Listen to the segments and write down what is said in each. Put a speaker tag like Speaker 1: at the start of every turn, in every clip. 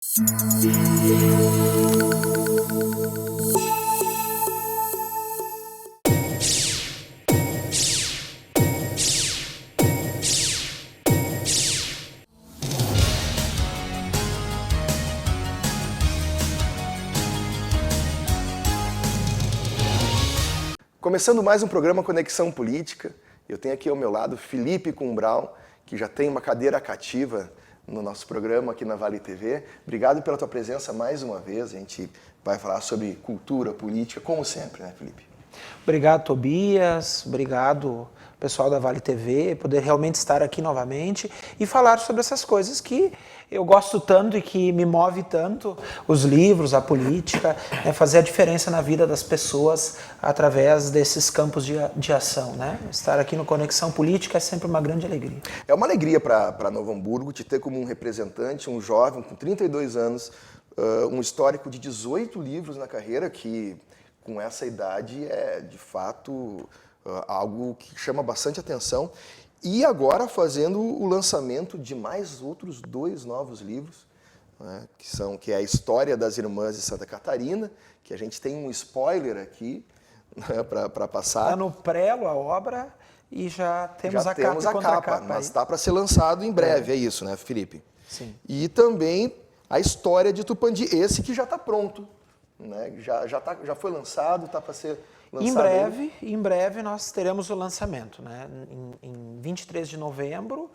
Speaker 1: Começando mais um programa Conexão Política, eu tenho aqui ao meu lado Felipe Cumbral, que já tem uma cadeira cativa no nosso programa aqui na Vale TV. Obrigado pela tua presença mais uma vez. A gente vai falar sobre cultura, política, como sempre, né, Felipe?
Speaker 2: Obrigado, Tobias. Obrigado, pessoal da Vale TV, poder realmente estar aqui novamente e falar sobre essas coisas que eu gosto tanto e que me move tanto, os livros, a política, né, fazer a diferença na vida das pessoas através desses campos de ação, né? Estar aqui no Conexão Política é sempre uma grande alegria.
Speaker 1: É uma alegria para Novo Hamburgo te ter como um representante, um jovem com 32 anos, um histórico de 18 livros na carreira, que com essa idade é de fato algo que chama bastante atenção. E agora fazendo o lançamento de mais outros 2 novos livros, né, que é a História das Irmãs de Santa Catarina, que a gente tem um spoiler aqui, né, para passar.
Speaker 2: Está no prelo a obra e já temos a capa,
Speaker 1: mas está para ser lançado em breve, é isso, né, Felipe?
Speaker 2: Sim.
Speaker 1: E também a História de Tupandi, esse que já está pronto, né, já foi lançado, está para ser lançado.
Speaker 2: Em breve nós teremos o lançamento, né? Em 23 de novembro,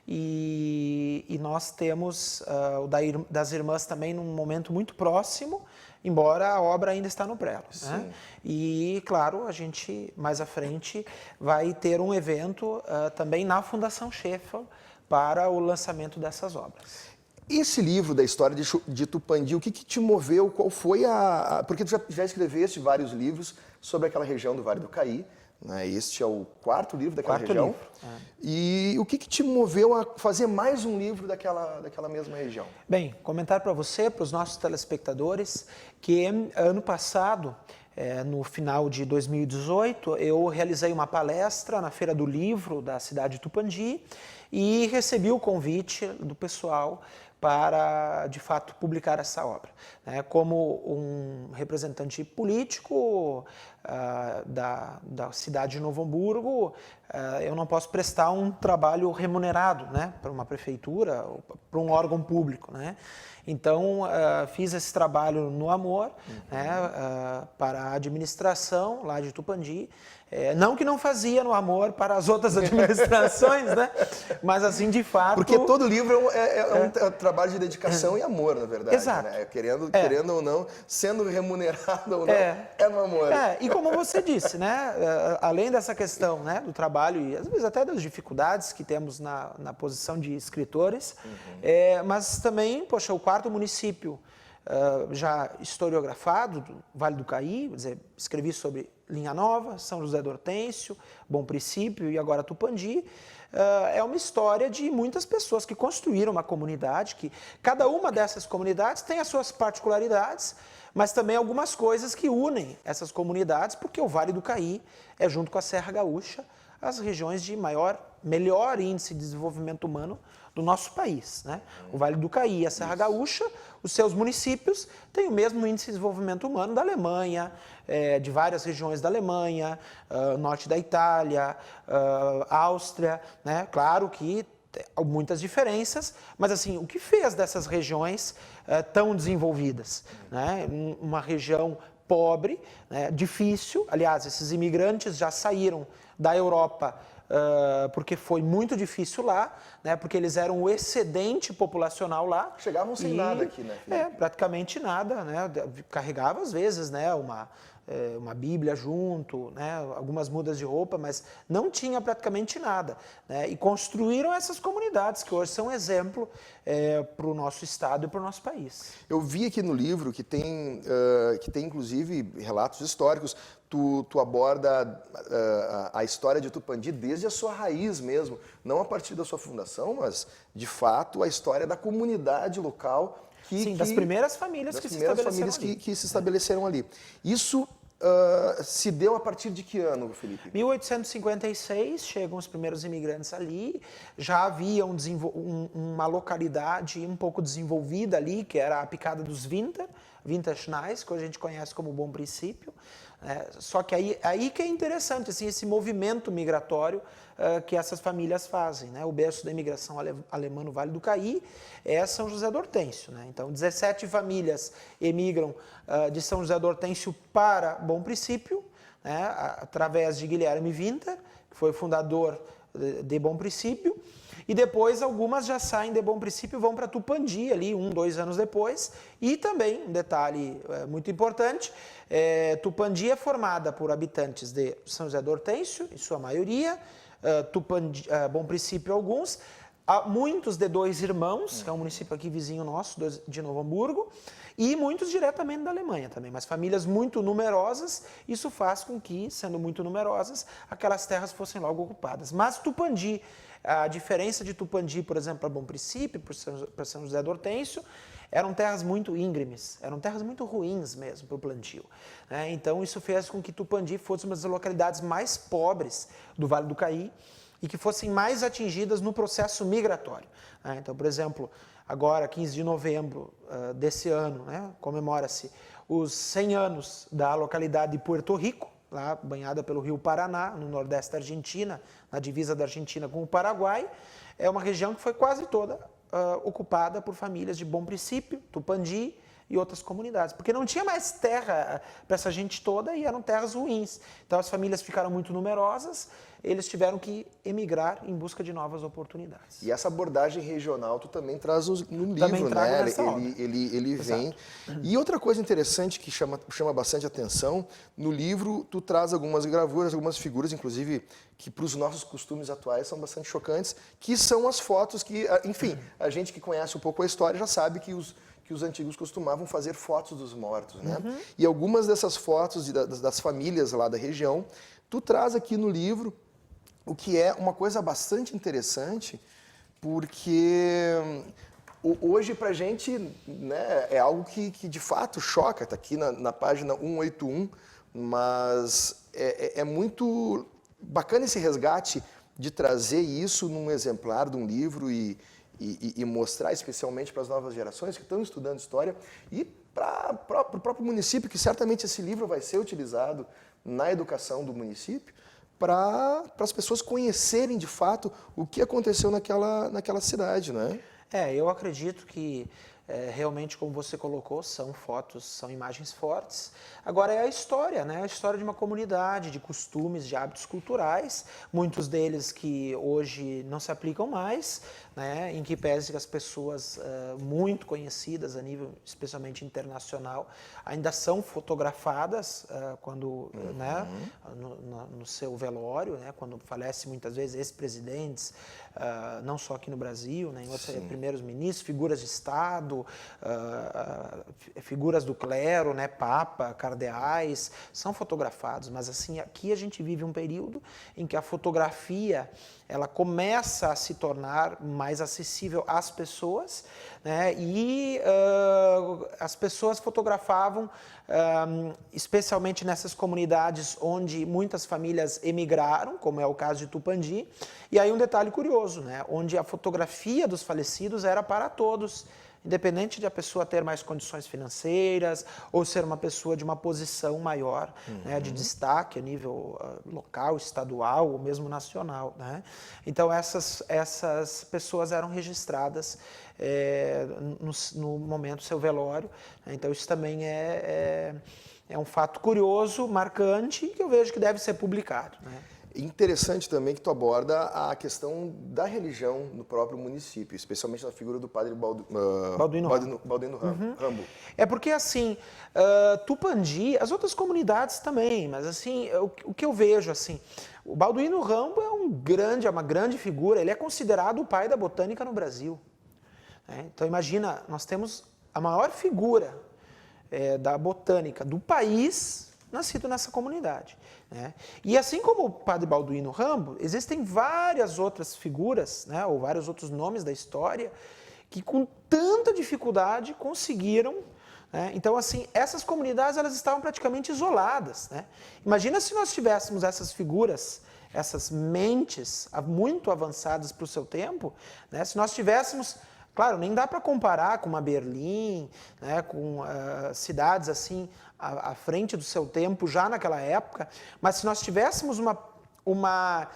Speaker 2: e nós temos o das Irmãs também num momento muito próximo, embora a obra ainda está no prelo, né? E, claro, a gente, mais à frente, vai ter um evento também na Fundação Sheffield para o lançamento dessas obras.
Speaker 1: Esse livro da História de Tupandi, o que te moveu? Qual foi porque tu já escreveste vários livros sobre aquela região do Vale do Caí, né? Este é o 4º livro daquela região. E o que te moveu a fazer mais um livro daquela mesma região?
Speaker 2: Bem, comentar para você, para os nossos telespectadores, que ano passado, no final de 2018, eu realizei uma palestra na Feira do Livro da cidade de Tupandi e recebi o convite do pessoal para, de fato, publicar essa obra. Como um representante político da cidade de Novo Hamburgo, eu não posso prestar um trabalho remunerado, né, para uma prefeitura, ou para um órgão público, né? Então, fiz esse trabalho no amor, né, para a administração lá de Tupandi. Não que não fazia no amor para as outras administrações, né? Mas assim, de fato...
Speaker 1: Porque todo livro é um trabalho de dedicação e amor, na verdade.
Speaker 2: Exato.
Speaker 1: Né? Querendo ou não, sendo remunerado ou não, é no amor.
Speaker 2: E como você disse, né? Além dessa questão, né, do trabalho e às vezes até das dificuldades que temos na posição de escritores, mas também, poxa, o 4º município já historiografado, do Vale do Caí, quer dizer, escrevi sobre Linha Nova, São José do Hortêncio, Bom Princípio e agora Tupandi. É uma história de muitas pessoas que construíram uma comunidade, que cada uma dessas comunidades tem as suas particularidades, mas também algumas coisas que unem essas comunidades, porque o Vale do Caí é, junto com a Serra Gaúcha, as regiões de melhor índice de desenvolvimento humano do nosso país, né? O Vale do Caí e a Serra Gaúcha, os seus municípios têm o mesmo índice de desenvolvimento humano da Alemanha, de várias regiões da Alemanha, norte da Itália, Áustria, né? Claro que há muitas diferenças, mas assim, o que fez dessas regiões tão desenvolvidas, né? Uma região pobre, né? Difícil, aliás, esses imigrantes já saíram da Europa porque foi muito difícil lá, né, porque eles eram o excedente populacional lá.
Speaker 1: Chegavam sem nada aqui, né?
Speaker 2: Praticamente nada, né? Carregava às vezes, né, uma Bíblia junto, né, algumas mudas de roupa, mas não tinha praticamente nada, né? E construíram essas comunidades que hoje são exemplo para o nosso estado e para o nosso país.
Speaker 1: Eu vi aqui no livro que tem inclusive relatos históricos. Tu aborda a história de Tupandi desde a sua raiz mesmo, não a partir da sua fundação, mas de fato a história da comunidade local
Speaker 2: das primeiras famílias que se estabeleceram ali.
Speaker 1: Que se estabeleceram ali. Isso se deu a partir de que ano, Felipe?
Speaker 2: 1856, chegam os primeiros imigrantes ali, já havia uma localidade um pouco desenvolvida ali, que era a picada dos Winterschneis, que hoje a gente conhece como Bom Princípio. Só que aí que é interessante, assim, esse movimento migratório que essas famílias fazem. Né? O berço da imigração alemã no Vale do Caí é São José do Hortêncio. Né? Então, 17 famílias emigram de São José do Hortêncio para Bom Princípio, né? Através de Guilherme Winter, que foi fundador de Bom Princípio, e depois algumas já saem de Bom Princípio e vão para Tupandi, ali 2 anos depois. E também, um detalhe muito importante, Tupandi é formada por habitantes de São José do Hortêncio, em sua maioria, Bom Princípio alguns, muitos de Dois Irmãos, que é um município aqui vizinho nosso, de Novo Hamburgo, e muitos diretamente da Alemanha também, mas famílias muito numerosas, isso faz com que, sendo muito numerosas, aquelas terras fossem logo ocupadas. Mas Tupandi, a diferença de Tupandi, por exemplo, para Bom Princípio, para São José do Hortêncio, eram terras muito íngremes, eram terras muito ruins mesmo para o plantio. Né? Então isso fez com que Tupandi fosse uma das localidades mais pobres do Vale do Caí e que fossem mais atingidas no processo migratório. Né? Então, por exemplo, agora, 15 de novembro desse ano, né, comemora-se os 100 anos da localidade de Puerto Rico, lá banhada pelo rio Paraná, no nordeste da Argentina, na divisa da Argentina com o Paraguai. É uma região que foi quase toda ocupada por famílias de Bom Princípio, Tupandi e outras comunidades, porque não tinha mais terra para essa gente toda e eram terras ruins. Então as famílias ficaram muito numerosas, eles tiveram que emigrar em busca de novas oportunidades.
Speaker 1: E essa abordagem regional tu também traz no livro,
Speaker 2: também
Speaker 1: né?
Speaker 2: Ele
Speaker 1: vem. E outra coisa interessante que chama bastante atenção, no livro tu traz algumas gravuras, algumas figuras, inclusive, que para os nossos costumes atuais são bastante chocantes, que são as fotos que, enfim, a gente que conhece um pouco a história já sabe que os antigos costumavam fazer fotos dos mortos, né? E algumas dessas fotos das famílias lá da região, tu traz aqui no livro, o que é uma coisa bastante interessante, porque hoje pra gente, né, é algo que de fato choca, tá aqui na página 181, mas é muito bacana esse resgate de trazer isso num exemplar de um livro e mostrar especialmente para as novas gerações que estão estudando história e para o próprio município, que certamente esse livro vai ser utilizado na educação do município, para as pessoas conhecerem de fato o que aconteceu naquela cidade, né?
Speaker 2: Eu acredito que realmente, como você colocou, são fotos, são imagens fortes. Agora é a história, né? A história de uma comunidade, de costumes, de hábitos culturais, muitos deles que hoje não se aplicam mais, né? Em que pese que as pessoas muito conhecidas a nível, especialmente internacional, ainda são fotografadas quando, né? No seu velório, né? Quando falece muitas vezes ex-presidentes, não só aqui no Brasil, né? Em outros primeiros ministros, figuras de Estado, figuras do clero, né, papa, cardeais, são fotografados, mas assim, aqui a gente vive um período em que a fotografia ela começa a se tornar mais acessível às pessoas, né, e as pessoas fotografavam, especialmente nessas comunidades onde muitas famílias emigraram, como é o caso de Tupandi, e aí um detalhe curioso, né, onde a fotografia dos falecidos era para todos, independente de a pessoa ter mais condições financeiras ou ser uma pessoa de uma posição maior, né, de destaque a nível local, estadual ou mesmo nacional. Né? Então, essas pessoas eram registradas no momento do seu velório. Né? Então, isso também é um fato curioso, marcante, que eu vejo que deve ser publicado. Né?
Speaker 1: Interessante também que tu aborda a questão da religião no próprio município, especialmente na figura do padre Balduino Rambo.
Speaker 2: É porque, assim, Tupandi, as outras comunidades também, mas, assim, o que eu vejo, assim, o Balduino Rambo é uma grande figura, ele é considerado o pai da botânica no Brasil. Né? Então, imagina, nós temos a maior figura da botânica do país nascido nessa comunidade. Né? E assim como o padre Balduino Rambo, existem várias outras figuras, né, ou vários outros nomes da história, que com tanta dificuldade conseguiram, né? Então, assim, essas comunidades elas estavam praticamente isoladas, né? Imagina se nós tivéssemos essas figuras, essas mentes muito avançadas para o seu tempo, né? Se nós tivéssemos, claro, nem dá para comparar com uma Berlim, né? Com cidades assim à frente do seu tempo já naquela época, mas se nós tivéssemos uma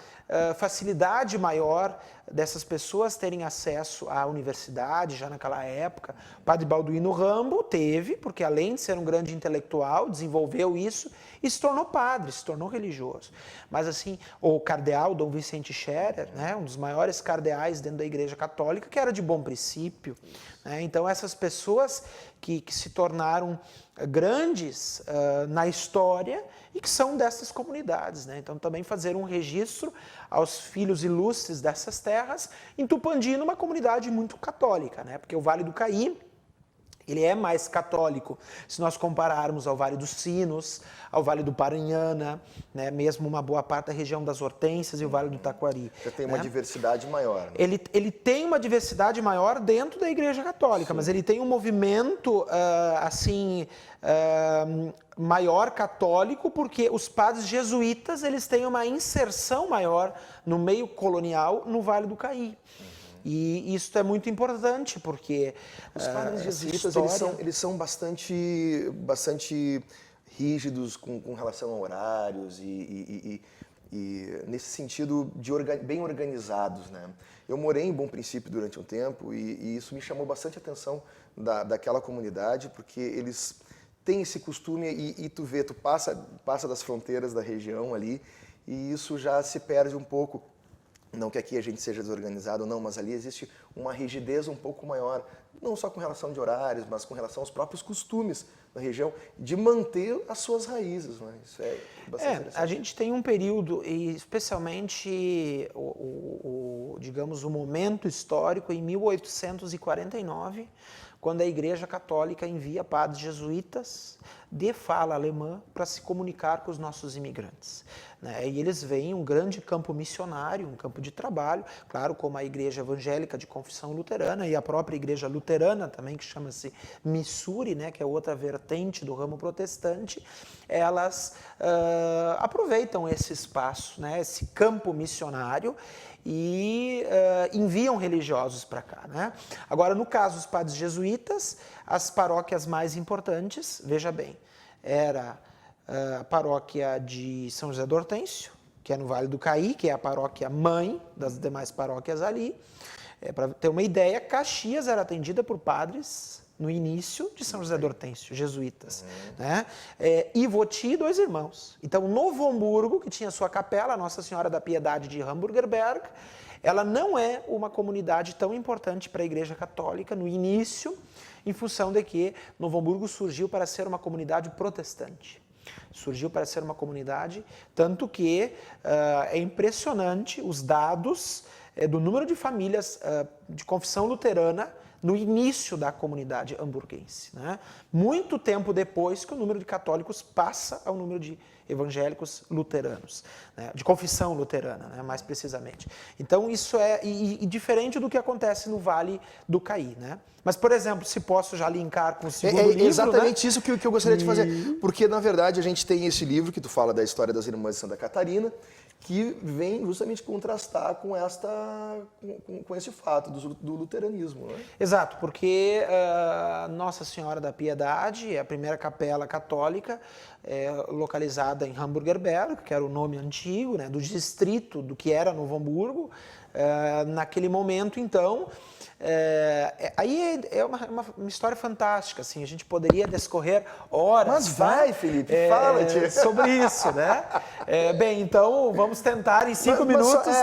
Speaker 2: facilidade maior dessas pessoas terem acesso à universidade já naquela época. O padre Balduino Rambo teve, porque além de ser um grande intelectual, desenvolveu isso e se tornou padre, se tornou religioso. Mas assim, o cardeal Dom Vicente Scherer, né, um dos maiores cardeais dentro da Igreja Católica, que era de bom princípio, né? Então essas pessoas que se tornaram grandes na história e que são dessas comunidades, né? Então também fazer um registro aos filhos ilustres dessas terras, em Tupandi, uma comunidade muito católica, né? Porque o Vale do Caí, ele é mais católico, se nós compararmos ao Vale dos Sinos, ao Vale do Paranhana, né? Mesmo uma boa parte da região das Hortênsias e o Vale do Taquari.
Speaker 1: Já tem uma diversidade maior. Né?
Speaker 2: Ele tem uma diversidade maior dentro da Igreja Católica, mas ele tem um movimento, maior católico, porque os padres jesuítas eles têm uma inserção maior no meio colonial no Vale do Caí. E isso é muito importante, porque
Speaker 1: os padres jesuítas eles são bastante rígidos com relação a horários e nesse sentido bem organizados, né? Eu morei em Bom Princípio durante um tempo e isso me chamou bastante atenção daquela comunidade, porque eles têm esse costume e tu passa das fronteiras da região ali e isso já se perde um pouco. Não que aqui a gente seja desorganizado, não, mas ali existe uma rigidez um pouco maior, não só com relação de horários, mas com relação aos próprios costumes da região, de manter as suas raízes. Né? Isso é bastante interessante.
Speaker 2: A gente tem um período, e especialmente, digamos, o momento histórico em 1849, quando a Igreja Católica envia padres jesuítas de fala alemã para se comunicar com os nossos imigrantes. Né? E eles veem um grande campo missionário, um campo de trabalho, claro, como a Igreja Evangélica de Confissão Luterana e a própria Igreja Luterana também, que chama-se Missouri, né, que é outra vertente do ramo protestante, elas aproveitam esse espaço, né, esse campo missionário, e enviam religiosos para cá, né? Agora, no caso dos padres jesuítas, as paróquias mais importantes, veja bem, era a paróquia de São José do Hortêncio, que é no Vale do Caí, que é a paróquia mãe das demais paróquias ali. Para ter uma ideia, Caxias era atendida por padres no início de São José do Hortêncio, jesuítas. Né? Ivoti e 2 irmãos. Então, Novo Hamburgo, que tinha sua capela, Nossa Senhora da Piedade de Hamburgerberg, ela não é uma comunidade tão importante para a Igreja Católica no início, em função de que Novo Hamburgo surgiu para ser uma comunidade protestante. Surgiu para ser uma comunidade, tanto que é impressionante os dados do número de famílias de confissão luterana no início da comunidade hamburguense, né? Muito tempo depois que o número de católicos passa ao número de evangélicos luteranos, né? De confissão luterana, né? Mais precisamente. Então isso é diferente do que acontece no Vale do Caí, né? Mas, por exemplo, se posso já linkar com o segundo livro...
Speaker 1: Exatamente,
Speaker 2: né?
Speaker 1: isso que eu gostaria de fazer, porque na verdade a gente tem esse livro que tu fala da história das Irmãs de Santa Catarina, que vem justamente contrastar com esse fato do luteranismo. Né?
Speaker 2: Exato, porque Nossa Senhora da Piedade é a primeira capela católica localizada em Hamburgerberg, que era o nome antigo, né, do distrito do que era Novo Hamburgo. Naquele momento, então, aí é uma história fantástica, assim, a gente poderia discorrer horas.
Speaker 1: Mas vai, Felipe, fala-te.
Speaker 2: Sobre isso, né? Bem, então vamos tentar em 5 minutos.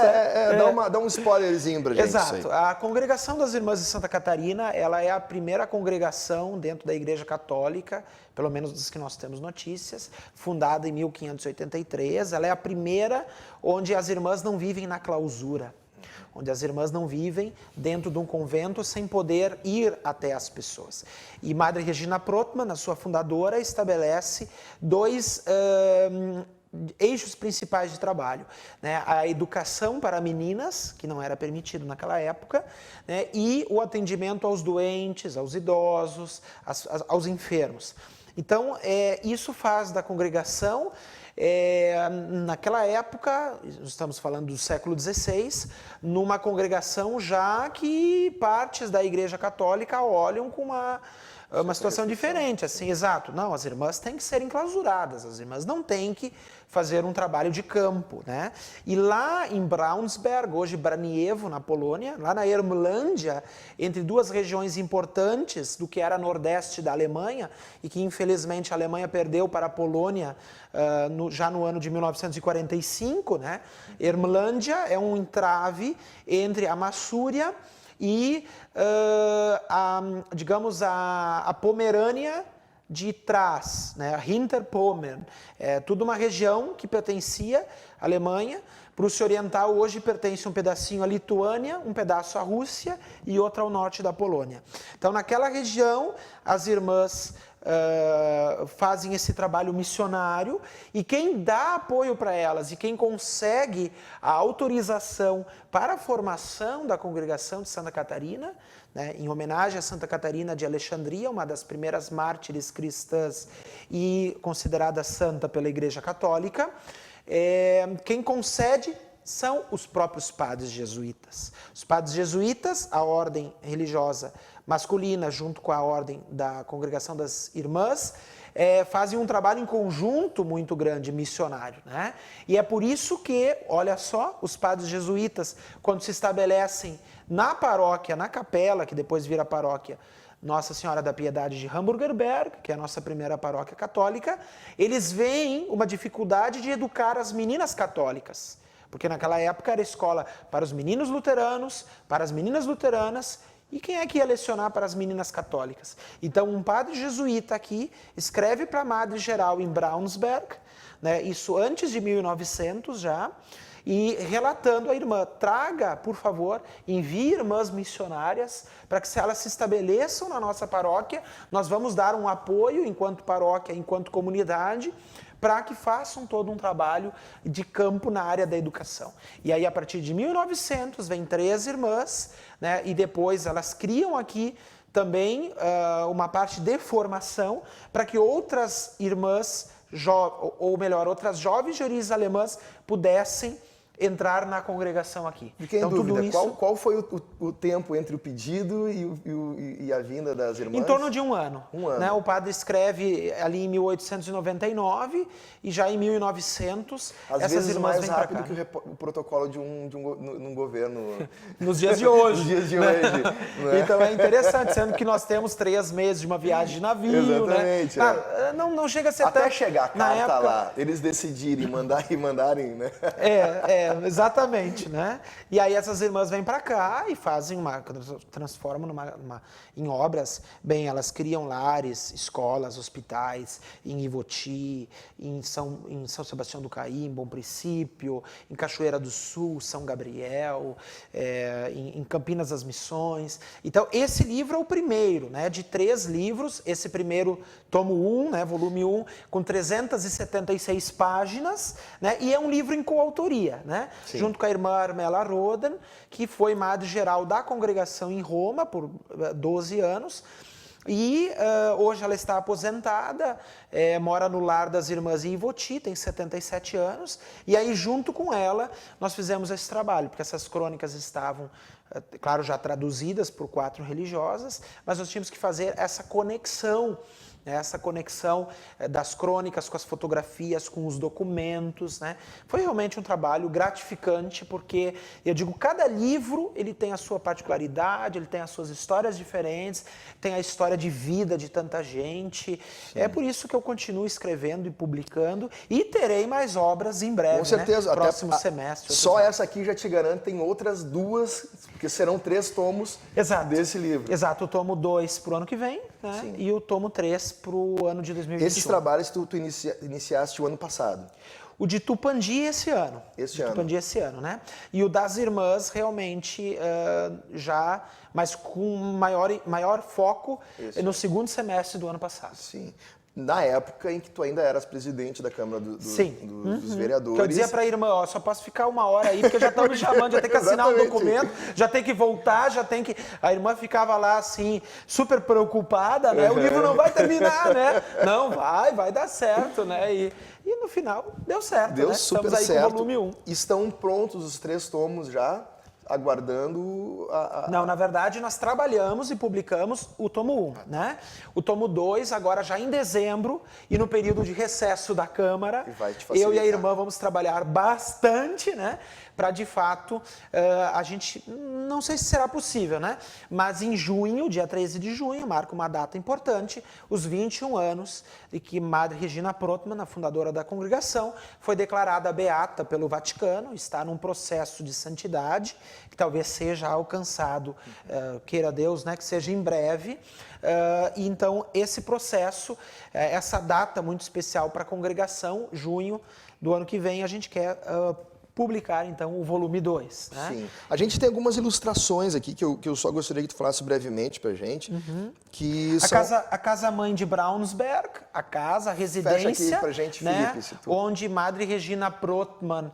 Speaker 1: Dá um spoilerzinho pra gente.
Speaker 2: Exato. A Congregação das Irmãs de Santa Catarina, ela é a primeira congregação dentro da Igreja Católica, pelo menos das que nós temos notícias, fundada em 1583. Ela é a primeira onde as irmãs não vivem na clausura, onde as irmãs não vivem dentro de um convento sem poder ir até as pessoas. E Madre Regina Prottmann, a sua fundadora, estabelece 2 eixos principais de trabalho, né? A educação para meninas, que não era permitido naquela época, né? E o atendimento aos doentes, aos idosos, aos enfermos. Então, isso faz da congregação, naquela época, estamos falando do século XVI, numa congregação já que partes da Igreja Católica olham com uma situação diferente, assim, exato. Não, as irmãs têm que ser enclausuradas, as irmãs não têm que fazer um trabalho de campo, né? E lá em Braunsberg, hoje Braniewo, na Polônia, lá na Ermlândia, entre duas regiões importantes do que era nordeste da Alemanha, e que infelizmente a Alemanha perdeu para a Polônia já no ano de 1945, né? Ermlândia é um entrave entre a Massúria e, digamos, a Pomerânia de trás, né? A Hinterpommern, tudo uma região que pertencia à Alemanha. Prússia Oriental hoje pertence um pedacinho à Lituânia, um pedaço à Rússia e outro ao norte da Polônia. Então, naquela região, as irmãs fazem esse trabalho missionário, e quem dá apoio para elas e quem consegue a autorização para a formação da congregação de Santa Catarina, né, em homenagem a Santa Catarina de Alexandria, uma das primeiras mártires cristãs e considerada santa pela Igreja Católica, quem concede são os próprios padres jesuítas. Os padres jesuítas, a ordem religiosa masculina, junto com a ordem da Congregação das Irmãs, fazem um trabalho em conjunto muito grande, missionário, né? E é por isso que, olha só, os padres jesuítas, quando se estabelecem na paróquia, na capela, que depois vira paróquia Nossa Senhora da Piedade de Hamburgerberg, que é a nossa primeira paróquia católica, eles veem uma dificuldade de educar as meninas católicas, porque naquela época era escola para os meninos luteranos, para as meninas luteranas. E quem é que ia lecionar para as meninas católicas? Então, um padre jesuíta aqui escreve para a Madre Geral em Braunsberg, né, isso antes de 1900 já, e relatando a irmã, traga, por favor, envie irmãs missionárias para que, se elas se estabeleçam na nossa paróquia, nós vamos dar um apoio enquanto paróquia, enquanto comunidade, para que façam todo um trabalho de campo na área da educação. E aí, a partir de 1900, vem 3 irmãs, né, e depois elas criam aqui também uma parte de formação para que outras irmãs, ou melhor, outras jovens juristas alemãs pudessem entrar na congregação aqui.
Speaker 1: Fiquei em dúvida, qual foi o tempo entre o pedido e a vinda das irmãs?
Speaker 2: Em torno de um ano. Né? O padre escreve ali em 1899 e já em 1900
Speaker 1: às
Speaker 2: essas
Speaker 1: vezes
Speaker 2: irmãs
Speaker 1: mais
Speaker 2: vêm para cá.
Speaker 1: rápido que o protocolo de um governo.
Speaker 2: Nos dias de hoje.
Speaker 1: Nos dias de
Speaker 2: né?
Speaker 1: hoje. Né?
Speaker 2: Então é interessante, sendo que nós temos 3 meses de uma viagem de navio.
Speaker 1: Exatamente.
Speaker 2: Né? Não chega a ser
Speaker 1: até
Speaker 2: tanto.
Speaker 1: chegar a carta
Speaker 2: na época,
Speaker 1: lá, eles decidirem mandarem, né?
Speaker 2: Exatamente, né? E aí essas irmãs vêm para cá e fazem transformam em obras. Bem, elas criam lares, escolas, hospitais em Ivoti, em São Sebastião do Caí, em Bom Princípio, em Cachoeira do Sul, São Gabriel, em Campinas das Missões. Então, esse livro é o primeiro, né, de 3 livros. Esse primeiro, tomo 1, né, volume 1, com 376 páginas, né, e é um livro em coautoria, né? Sim. Junto com a irmã Armela Roden, que foi madre geral da congregação em Roma por 12 anos. E hoje ela está aposentada, mora no lar das irmãs em Ivoti, tem 77 anos. E aí, junto com ela, nós fizemos esse trabalho, porque essas crônicas estavam, claro, já traduzidas por 4 religiosas, mas nós tínhamos que fazer essa conexão das crônicas com as fotografias, com os documentos, né? Foi realmente um trabalho gratificante, porque, eu digo, cada livro ele tem a sua particularidade, ele tem as suas histórias diferentes, tem a história de vida de tanta gente. Sim. É por isso que eu continuo escrevendo e publicando, e terei mais obras em breve,
Speaker 1: com certeza,
Speaker 2: né? Próximo semestre.
Speaker 1: Só essa aqui já te garanto, tem outras 2, porque serão 3 tomos. Exato. Desse livro.
Speaker 2: Exato, o tomo 2 para o ano que vem, né? Sim. E o tomo 3 para o ano de 2021.
Speaker 1: Esses trabalhos tu iniciaste o ano passado.
Speaker 2: O de Tupandi esse ano. Tupandi esse ano, né? E o das irmãs realmente já, mas com maior foco no segundo semestre do ano passado.
Speaker 1: Sim. na época em que tu ainda eras presidente da Câmara
Speaker 2: Sim.
Speaker 1: dos Vereadores.
Speaker 2: Que eu dizia para a irmã, ó, só posso ficar 1 hora aí, porque já estão me chamando, já tem que assinar um documento, já tem que voltar, já tem que... A irmã ficava lá, assim, super preocupada, né? O livro não vai terminar, né? Não, vai dar certo, né? E no final, deu certo,
Speaker 1: Deu
Speaker 2: né?
Speaker 1: super
Speaker 2: Estamos aí
Speaker 1: certo.
Speaker 2: com o volume 1.
Speaker 1: Estão prontos os 3 tomos já, aguardando
Speaker 2: Não, na verdade, nós trabalhamos e publicamos o tomo 1, né? O tomo 2, agora já em dezembro, e no período de recesso da Câmara,
Speaker 1: vai te
Speaker 2: eu
Speaker 1: facilitar.
Speaker 2: e a irmã vamos trabalhar bastante, né? Para, de fato, a gente, não sei se será possível, né? Mas em junho, dia 13 de junho, marca uma data importante, os 21 anos de que Madre Regina Prottmann, a fundadora da congregação, foi declarada beata pelo Vaticano, está num processo de santidade, que talvez seja alcançado, queira Deus, né, que seja em breve. Então, esse processo, essa data muito especial para a congregação, junho do ano que vem, a gente quer publicar, então, o volume 2. Né?
Speaker 1: Sim. A gente tem algumas ilustrações aqui que eu só gostaria que tu falasse brevemente pra gente. Que
Speaker 2: A casa-mãe de Braunsberg, a residência,
Speaker 1: Fecha aqui pra gente,
Speaker 2: né,
Speaker 1: Felipe, se tu...
Speaker 2: onde Madre Regina Prottmann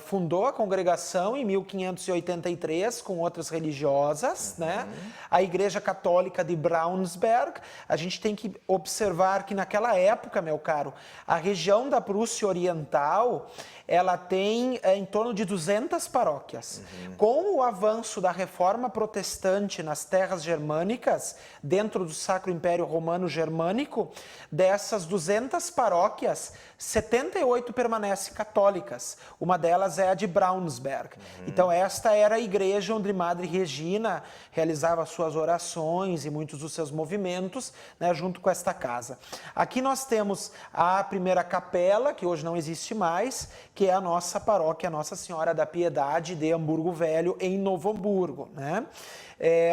Speaker 2: fundou a congregação em 1583 com outras religiosas, né? A Igreja Católica de Braunsberg. A gente tem que observar que naquela época, meu caro, a região da Prússia Oriental, ela tem em torno de 200 paróquias. Com o avanço da reforma protestante nas terras germânicas, dentro do Sacro Império Romano Germânico, dessas 200 paróquias, 78 permanecem católicas. Uma delas é a de Braunsberg. Então, esta era a igreja onde Madre Regina realizava suas orações e muitos dos seus movimentos, né, junto com esta casa. Aqui nós temos a primeira capela, que hoje não existe mais, que é a nossa paróquia Nossa Senhora da Piedade de Hamburgo Velho, em Novo Hamburgo, né?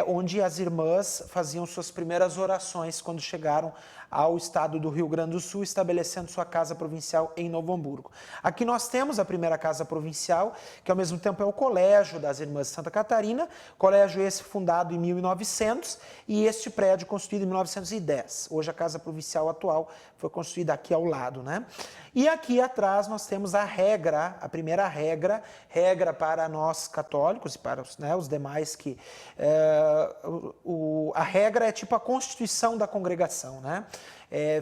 Speaker 2: Onde as irmãs faziam suas primeiras orações quando chegaram ao estado do Rio Grande do Sul, estabelecendo sua casa provincial em Novo Hamburgo. Aqui nós temos a primeira casa provincial, que ao mesmo tempo é o Colégio das Irmãs de Santa Catarina, colégio esse fundado em 1900 e este prédio construído em 1910. Hoje a casa provincial atual foi construída aqui ao lado, né? E aqui atrás nós temos a regra, a primeira regra para nós católicos e para os demais que... a regra é tipo a constituição da congregação, né?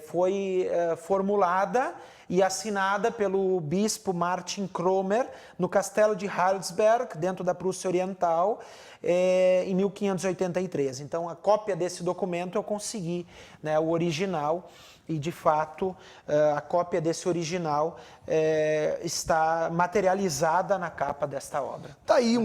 Speaker 2: Foi formulada e assinada pelo bispo Martin Kromer no castelo de Heilsberg, dentro da Prússia Oriental, em 1583. Então, a cópia desse documento eu consegui, né, o original, e, de fato, a cópia desse original está materializada na capa desta obra.
Speaker 1: Tá aí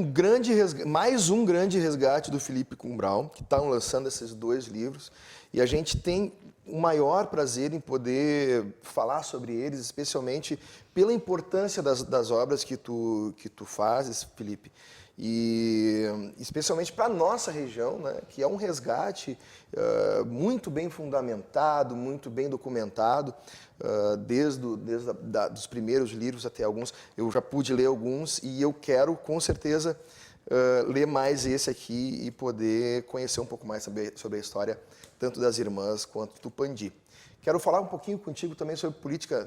Speaker 1: mais um grande resgate do Felipe Kumbrau, que está lançando esses 2 livros, e a gente tem o maior prazer em poder falar sobre eles, especialmente pela importância das obras que tu fazes, Felipe. E especialmente para a nossa região, né, que é um resgate muito bem fundamentado, muito bem documentado, desde dos primeiros livros até alguns. Eu já pude ler alguns e eu quero, com certeza, ler mais esse aqui e poder conhecer um pouco mais sobre a história, tanto das irmãs quanto do Pandi. Quero falar um pouquinho contigo também sobre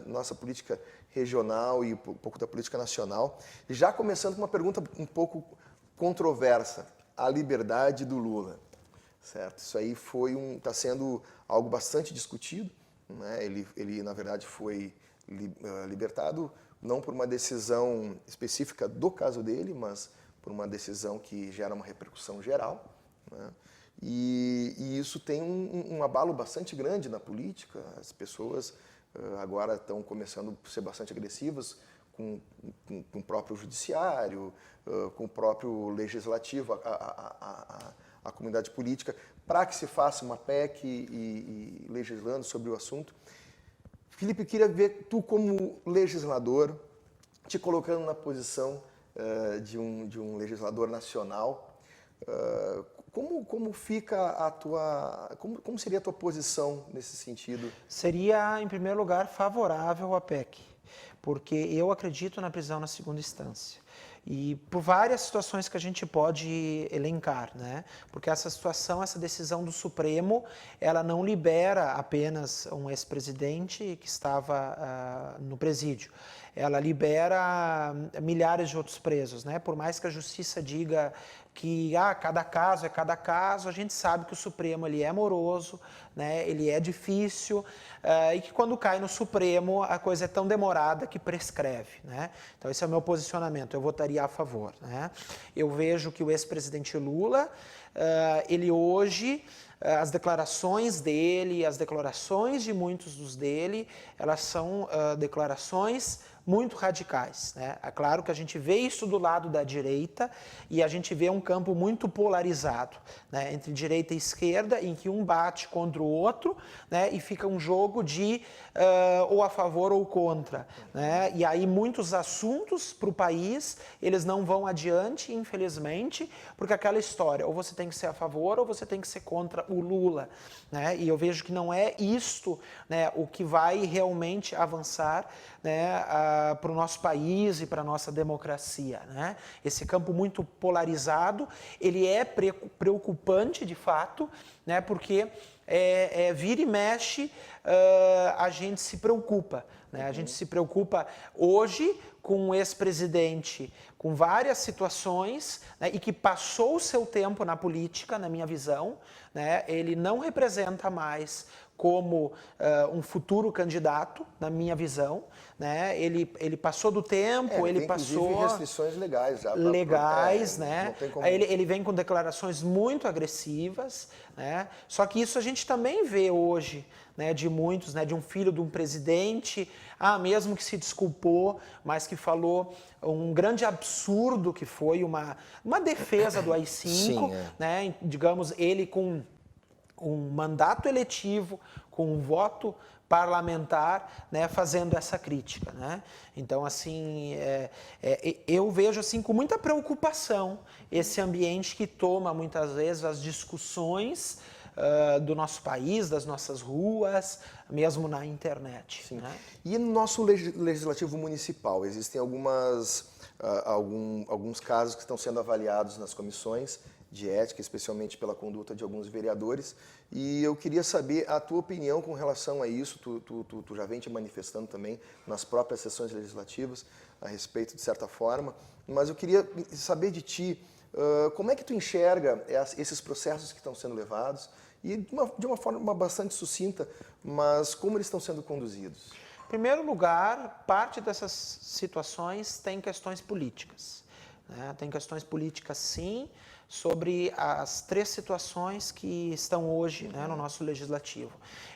Speaker 1: nossa política regional e um pouco da política nacional. Já começando com uma pergunta um pouco controversa: a liberdade do Lula, certo? Isso aí está sendo algo bastante discutido, né? Ele na verdade foi libertado não por uma decisão específica do caso dele, mas por uma decisão que gera uma repercussão geral, né? E isso tem um abalo bastante grande na política. As pessoas agora estão começando a ser bastante agressivas com o próprio judiciário, com o próprio legislativo, a comunidade política, para que se faça uma PEC e legislando sobre o assunto. Felipe, eu queria ver tu como legislador, te colocando na posição de um legislador nacional. Como fica como seria a tua posição nesse sentido?
Speaker 2: Seria, em primeiro lugar, favorável à PEC, porque eu acredito na prisão na segunda instância. E por várias situações que a gente pode elencar, né? Porque essa situação, essa decisão do Supremo, ela não libera apenas um ex-presidente que estava no presídio. Ela libera milhares de outros presos, né? Por mais que a justiça diga que cada caso é cada caso, a gente sabe que o Supremo ele é moroso, né? Ele é difícil e que quando cai no Supremo a coisa é tão demorada que prescreve, né? Então esse é o meu posicionamento, eu votaria a favor, né? Eu vejo que o ex-presidente Lula, ele hoje, as declarações dele, as declarações de muitos dos dele, elas são declarações muito radicais, né? É claro que a gente vê isso do lado da direita e a gente vê um campo muito polarizado, né? Entre direita e esquerda, em que um bate contra o outro, né? E fica um jogo de ou a favor ou contra, né? E aí muitos assuntos para o país, eles não vão adiante, infelizmente, porque aquela história, ou você tem que ser a favor ou você tem que ser contra o Lula, né? E eu vejo que não é isto, né, o que vai realmente avançar, né, para o nosso país e para a nossa democracia, né? Esse campo muito polarizado, ele é preocupante de fato, né, porque vira e mexe, a gente se preocupa, né? A gente se preocupa hoje com um ex-presidente com várias situações, né, e que passou o seu tempo na política, na minha visão, né? Ele não representa mais como um futuro candidato, na minha visão, né? Ele passou do tempo, ele passou...
Speaker 1: Inclusive restrições legais.
Speaker 2: Legais, né?
Speaker 1: Não tem como...
Speaker 2: Ele vem com declarações muito agressivas, né? Só que isso a gente também vê hoje, né, de muitos, né, de um filho de um presidente, mesmo que se desculpou, mas que falou um grande absurdo que foi uma defesa do AI-5,
Speaker 1: Sim,
Speaker 2: né? Digamos, ele com um mandato eletivo, com um voto parlamentar, né, fazendo essa crítica, né? Então, assim, eu vejo assim com muita preocupação esse ambiente que toma muitas vezes as discussões do nosso país, das nossas ruas, mesmo na internet.
Speaker 1: Sim.
Speaker 2: Né?
Speaker 1: E no nosso legislativo municipal, existem alguns casos que estão sendo avaliados nas comissões de ética, especialmente pela conduta de alguns vereadores, e eu queria saber a tua opinião com relação a isso. Tu já vem te manifestando também nas próprias sessões legislativas a respeito, de certa forma, mas eu queria saber de ti, como é que tu enxerga esses processos que estão sendo levados, e de uma forma bastante sucinta, mas como eles estão sendo conduzidos?
Speaker 2: Em primeiro lugar, parte dessas situações tem questões políticas, né? Tem questões políticas, sim, sobre as 3 situações que estão hoje, né, no nosso legislativo.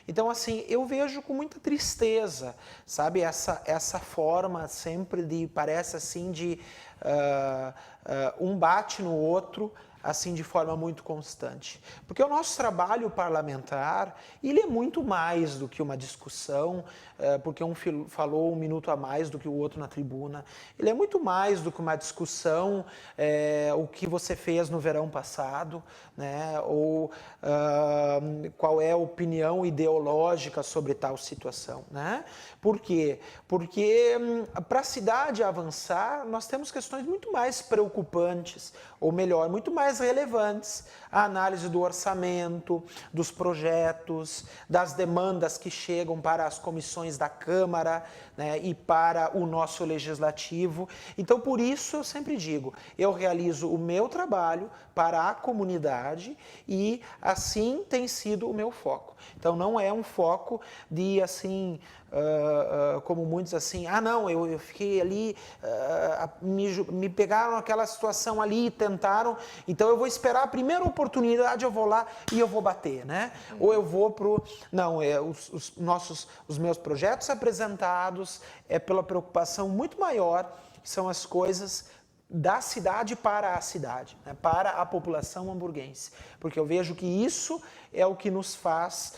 Speaker 2: Então, assim, eu vejo com muita tristeza, sabe, essa forma sempre parece assim, de um bate no outro, assim, de forma muito constante. Porque o nosso trabalho parlamentar, ele é muito mais do que uma discussão, porque um falou um minuto a mais do que o outro na tribuna. Ele é muito mais do que uma discussão, o que você fez no verão passado, né? Ou qual é a opinião ideológica sobre tal situação, né? Por quê? Porque para a cidade avançar, nós temos questões muito mais preocupantes, ou melhor, muito mais relevantes. A análise do orçamento, dos projetos, das demandas que chegam para as comissões da Câmara, né, e para o nosso legislativo. Então, por isso, eu sempre digo, eu realizo o meu trabalho para a comunidade e assim tem sido o meu foco. Então, não é um foco de, assim, como muitos assim, não, eu fiquei ali, me pegaram naquela situação ali e tentaram, então eu vou esperar a primeira oportunidade, eu vou lá e eu vou bater, né? Ou eu vou pro... Não, os meus projetos apresentados é pela preocupação muito maior, que são as coisas da cidade para a cidade, né? Para a população hamburguense. Porque eu vejo que isso é o que nos faz,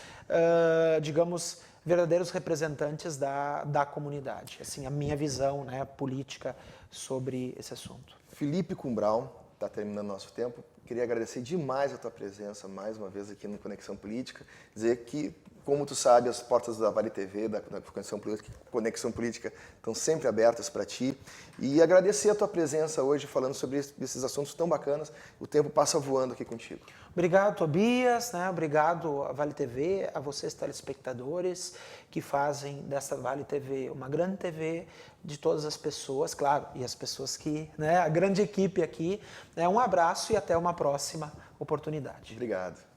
Speaker 2: digamos, verdadeiros representantes da comunidade. Assim, a minha visão, né, política sobre esse assunto.
Speaker 1: Felipe Kumbral, está terminando nosso tempo. Queria agradecer demais a tua presença mais uma vez aqui no Conexão Política, dizer que como tu sabe, as portas da Vale TV, da Conexão Política, estão sempre abertas para ti. E agradecer a tua presença hoje falando sobre esses assuntos tão bacanas. O tempo passa voando aqui contigo.
Speaker 2: Obrigado, Tobias, né? Obrigado à Vale TV, a vocês telespectadores que fazem dessa Vale TV uma grande TV de todas as pessoas, claro, e as pessoas que, né, a grande equipe aqui. Um abraço e até uma próxima oportunidade.
Speaker 1: Obrigado.